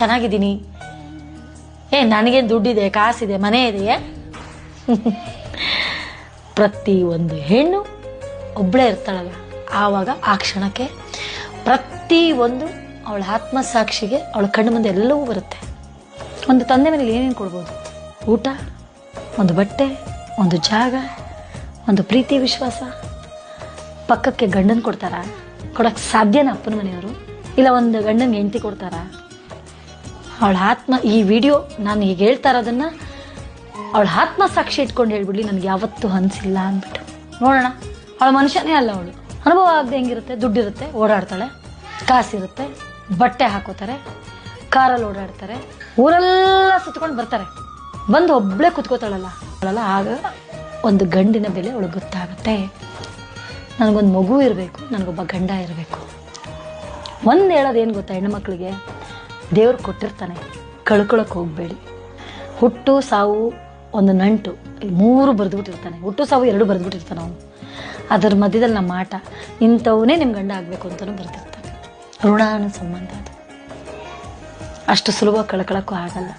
ಚೆನ್ನಾಗಿದ್ದೀನಿ. ನನಗೇನು ದುಡ್ಡಿದೆ, ಕಾಸಿದೆ, ಮನೆ ಇದೆಯೇ? ಪ್ರತಿ ಒಂದು ಹೆಣ್ಣು ಒಬ್ಬಳೇ ಇರ್ತಾಳಲ್ಲ, ಆವಾಗ ಆ ಕ್ಷಣಕ್ಕೆ ಪ್ರತಿ ಒಂದು ಅವಳ ಆತ್ಮಸಾಕ್ಷಿಗೆ ಅವಳ ಕಣ್ಣು ಮುಂದೆ ಎಲ್ಲವೂ ಬರುತ್ತೆ. ಒಂದು ತಂದೆ ಮನೇಲಿ ಏನೇನು ಕೊಡ್ಬೋದು? ಊಟ, ಒಂದು ಬಟ್ಟೆ, ಒಂದು ಜಾಗ, ಒಂದು ಪ್ರೀತಿ ವಿಶ್ವಾಸ. ಪಕ್ಕಕ್ಕೆ ಗಂಡನ ಕೊಡ್ತಾರ? ಕೊಡೋಕ್ಕೆ ಸಾಧ್ಯನಾ ಅಪ್ಪನ ಮನೆಯವರು? ಇಲ್ಲ ಒಂದು ಗಂಡನಿಗೆ ಹೆಂಡತಿ ಕೊಡ್ತಾರ? ಅವಳ ಆತ್ಮ, ಈ ವಿಡಿಯೋ ನಾನು ಈಗ ಹೇಳ್ತಾ ಇರೋದನ್ನು ಅವಳ ಆತ್ಮ ಸಾಕ್ಷಿ ಇಟ್ಕೊಂಡು ಹೇಳ್ಬಿಡ್ಲಿ, ನನಗೆ ಯಾವತ್ತೂ ಅನಿಸಿಲ್ಲ ಅಂದ್ಬಿಟ್ಟು. ನೋಡೋಣ, ಅವಳ ಮನುಷ್ಯನೇ ಅಲ್ಲ ಅವಳು. ಅನುಭವ ಆಗದೆ ಹೆಂಗಿರುತ್ತೆ? ದುಡ್ಡಿರುತ್ತೆ, ಓಡಾಡ್ತಾಳೆ, ಕಾಸಿರುತ್ತೆ, ಬಟ್ಟೆ ಹಾಕೋತಾರೆ, ಕಾರಲ್ಲಿ ಓಡಾಡ್ತಾರೆ, ಊರೆಲ್ಲ ಸುತ್ಕೊಂಡು ಬರ್ತಾರೆ, ಬಂದು ಒಬ್ಬಳೇ ಕುತ್ಕೋತಾಳಲ್ಲ ಅವಳಲ್ಲ. ಆಗ ಒಂದು ಗಂಡಿನ ಬೆಲೆ ಅವಳಿಗೆ ಗೊತ್ತಾಗುತ್ತೆ. ನನಗೊಂದು ಮಗು ಇರಬೇಕು, ನನಗೊಬ್ಬ ಗಂಡ ಇರಬೇಕು. ಒಂದು ಹೇಳೋದೇನು ಗೊತ್ತಾ, ಹೆಣ್ಣುಮಕ್ಳಿಗೆ ದೇವ್ರು ಕೊಟ್ಟಿರ್ತಾನೆ, ಕಳ್ಕೊಳಕ್ಕೆ ಹೋಗಬೇಡಿ. ಹುಟ್ಟು ಸಾವು ಒಂದು ನಂಟು, ಮೂರು ಬರೆದ್ಬಿಟ್ಟಿರ್ತಾನೆ. ಹುಟ್ಟು ಸಾವು ಎರಡು ಬರೆದ್ಬಿಟ್ಟಿರ್ತಾನೆ ಅವನು. ಅದರ ಮಧ್ಯದಲ್ಲಿ ನಮ್ಮ ಆಟ, ಇಂಥವನ್ನೇ ನಿಮ್ಮ ಗಂಡ ಆಗಬೇಕು ಅಂತಲೂ ಬರ್ತಿರ್ತಾನೆ. ಋಣ ಅನ್ನೋ ಸಂಬಂಧ ಅದು ಅಷ್ಟು ಸುಲಭ ಕಳ್ಕೊಳ್ಳೋಕ್ಕೂ ಆಗಲ್ಲ.